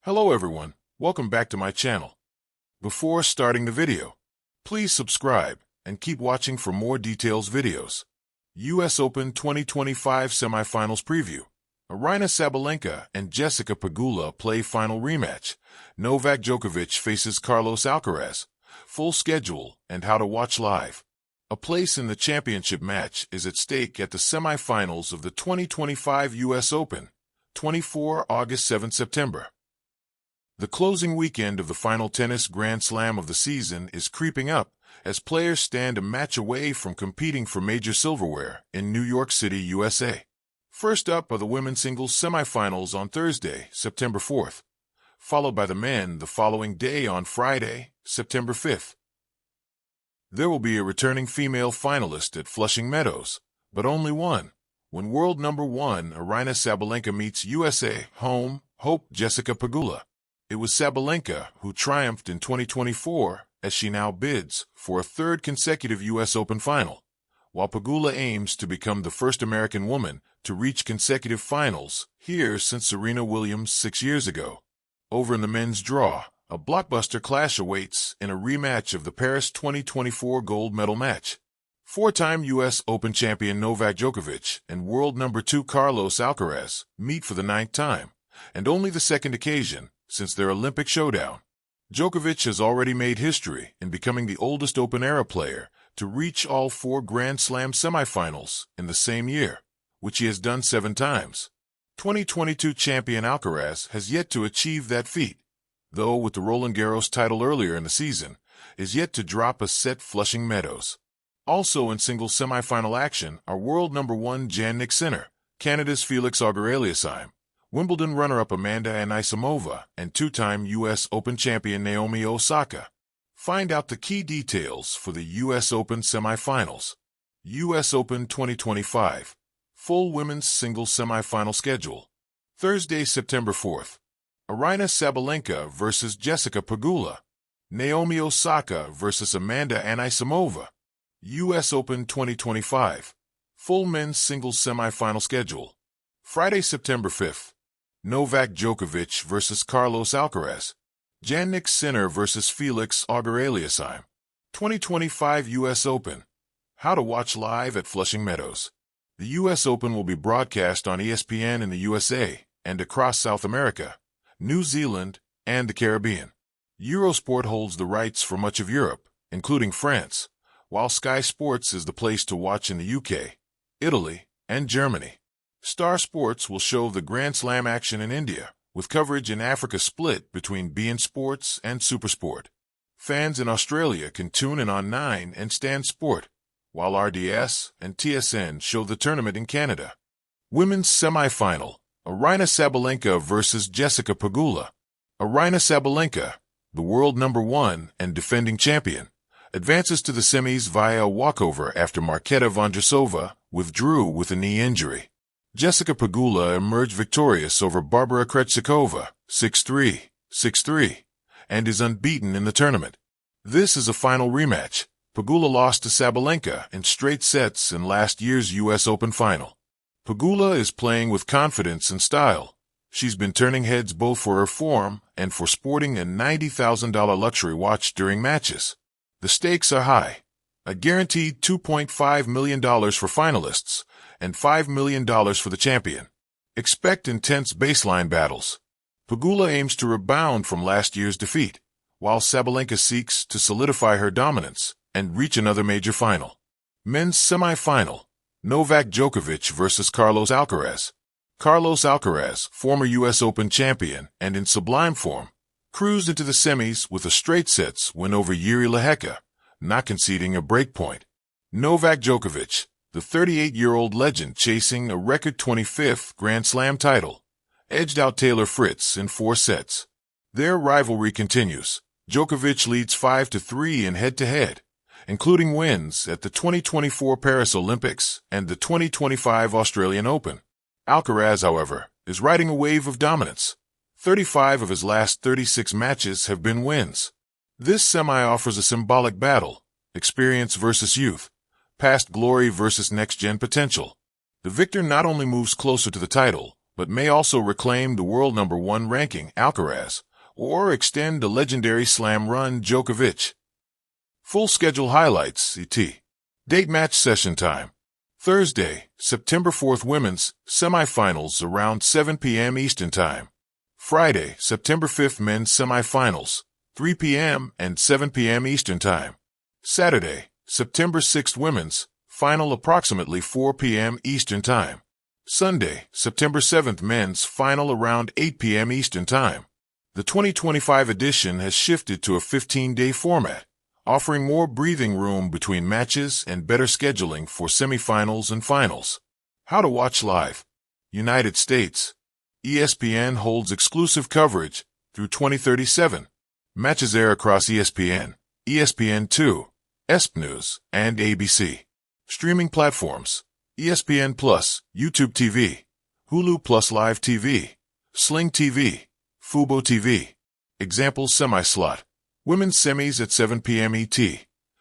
Hello everyone, welcome back to my channel. Before starting the video, please subscribe and keep watching for more details videos. US Open 2025 Semifinals Preview. Aryna Sabalenka and Jessica Pegula play final rematch. Novak Djokovic faces Carlos Alcaraz. Full schedule and how to watch live. A place in the championship match is at stake at the semifinals of the 2025 US Open, 24 August 7 September. The closing weekend of the final tennis Grand Slam of the season is creeping up as players stand a match away from competing for major silverware in New York City, USA. First up are the women's singles semifinals on Thursday, September 4th, followed by the men the following day on Friday, September 5th. There will be a returning female finalist at Flushing Meadows, but only one, when world number one Aryna Sabalenka meets USA home hope Jessica Pegula. It was Sabalenka who triumphed in 2024 as she now bids for a third consecutive US Open final, while Pegula aims to become the first American woman to reach consecutive finals here since Serena Williams 6 years ago. Over in the men's draw, a blockbuster clash awaits in a rematch of the Paris 2024 gold medal match. Four-time US Open champion Novak Djokovic and world number 2 Carlos Alcaraz meet for the 9th time, and only the second occasion since their Olympic showdown. Djokovic has already made history in becoming the oldest open-era player to reach all 4 Grand Slam semifinals in the same year, which he has done 7 times. 2022 champion Alcaraz has yet to achieve that feat, though with the Roland Garros title earlier in the season, is yet to drop a set Flushing Meadows. Also in singles semifinal action are world number 1 Jannik Sinner, Canada's Felix Auger-Aliassime, Wimbledon runner-up Amanda Anisimova, and 2-time U.S. Open champion Naomi Osaka. Find out the key details for the U.S. Open semifinals. U.S. Open 2025. Full women's singles semifinal schedule. Thursday, September 4th. Aryna Sabalenka versus Jessica Pegula. Naomi Osaka versus Amanda Anisimova. U.S. Open 2025. Full men's singles semifinal schedule. Friday, September 5th. Novak Djokovic versus Carlos Alcaraz. Jannik Sinner versus Felix Auger-Aliassime. 2025 U.S. Open. How to watch live at Flushing Meadows. The U.S. Open will be broadcast on ESPN in the USA and across South America, New Zealand, and the Caribbean. Eurosport holds the rights for much of Europe, including France, while Sky Sports is the place to watch in the UK, Italy, and Germany. Star Sports will show the Grand Slam action in India, with coverage in Africa split between beIN Sports and SuperSport. Fans in Australia can tune in on 9 and Stan Sport, while RDS and TSN show the tournament in Canada. Women's semi-final, Aryna Sabalenka versus Jessica Pegula. Aryna Sabalenka, the world number 1 and defending champion, advances to the semis via a walkover after Marketa Vondrousova withdrew with a knee injury. Jessica Pegula emerged victorious over Barbara Krejcikova, 6-3, 6-3, and is unbeaten in the tournament. This is a final rematch. Pegula lost to Sabalenka in straight sets in last year's US Open final. Pegula is playing with confidence and style. She's been turning heads both for her form and for sporting a $90,000 luxury watch during matches. The stakes are high. A guaranteed $2.5 million for finalists and $5 million for the champion. Expect intense baseline battles. Pegula aims to rebound from last year's defeat, while Sabalenka seeks to solidify her dominance and reach another major final. Men's semi-final, Novak Djokovic versus Carlos Alcaraz. Carlos Alcaraz, former US Open champion and in sublime form, cruised into the semis with a straight sets win over Jiri Lehecka, not conceding a break point. Novak Djokovic, the 38-year-old legend chasing a record 25th Grand Slam title, edged out Taylor Fritz in 4 sets. Their rivalry continues. Djokovic leads 5-3 in head-to-head, including wins at the 2024 Paris Olympics and the 2025 Australian Open. Alcaraz, however, is riding a wave of dominance. 35 of his last 36 matches have been wins. This semi offers a symbolic battle, experience versus youth, past glory versus next-gen potential. The victor not only moves closer to the title, but may also reclaim the world #1 ranking, Alcaraz, or extend a legendary slam run, Djokovic. Full schedule highlights, ET. Date match session time. Thursday, September 4th, women's semifinals around 7 p.m. Eastern Time. Friday, September 5th, men's semifinals, 3 p.m. and 7 p.m. Eastern Time. Saturday, September 6th, women's final approximately 4 p.m. Eastern Time. Sunday, September 7th, men's final around 8 p.m. Eastern Time. The 2025 edition has shifted to a 15-day format, offering more breathing room between matches and better scheduling for semifinals and finals. How to watch live. United States. ESPN holds exclusive coverage through 2037. Matches air across ESPN, ESPN2, ESPN News, and ABC. Streaming platforms: ESPN Plus, YouTube TV, Hulu Plus Live TV, Sling TV, Fubo TV. Examples: semi-slot. Women's semis at 7 p.m. ET.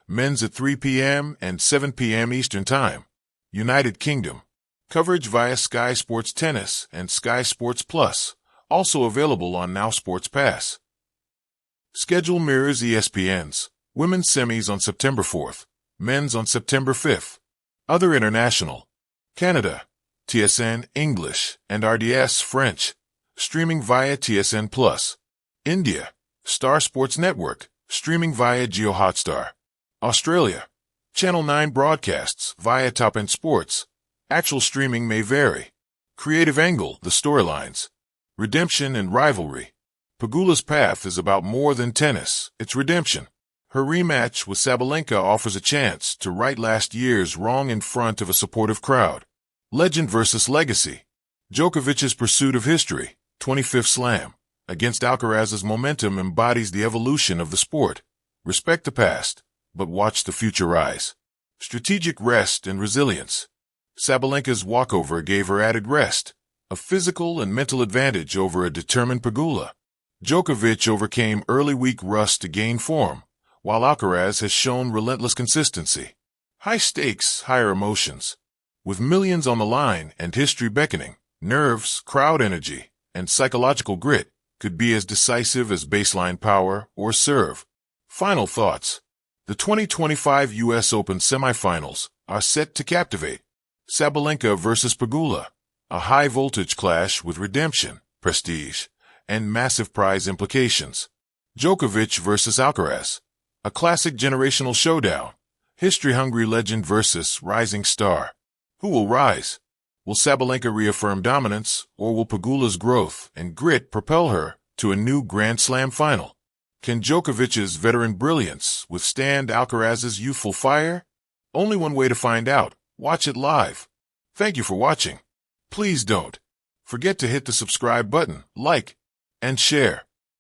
Men's at 3 p.m. and 7 p.m. Eastern Time. United Kingdom. Coverage via Sky Sports Tennis and Sky Sports Plus, also available on Now Sports Pass. Schedule mirrors ESPN's. Women's semis on September 4th. Men's on September 5th. Other international. Canada. TSN English and RDS French. Streaming via TSN Plus. India. Star Sports Network, streaming via Jio Hotstar. Australia. Channel 9 broadcasts via Top End Sports. Actual streaming may vary. Creative angle, the storylines. Redemption and rivalry. Pegula's path is about more than tennis, it's redemption. Her rematch with Sabalenka offers a chance to right last year's wrong in front of a supportive crowd. Legend versus legacy. Djokovic's pursuit of history, 25th slam, against Alcaraz's momentum embodies the evolution of the sport. Respect the past, but watch the future rise. Strategic rest and resilience. Sabalenka's walkover gave her added rest, a physical and mental advantage over a determined Pegula. Djokovic overcame early week rust to gain form, while Alcaraz has shown relentless consistency. High stakes, higher emotions. With millions on the line and history beckoning, nerves, crowd energy, and psychological grit could be as decisive as baseline power or serve. Final thoughts. The 2025 U.S. Open semifinals are set to captivate. Sabalenka versus Pegula, a high-voltage clash with redemption, prestige, and massive prize implications. Djokovic versus Alcaraz, a classic generational showdown. History-hungry legend versus rising star. Who will rise? Will Sabalenka reaffirm dominance, or will Pegula's growth and grit propel her to a new Grand Slam final? Can Djokovic's veteran brilliance withstand Alcaraz's youthful fire? Only one way to find out. Watch it live. Thank you for watching. Please don't forget to hit the subscribe button, like, and share.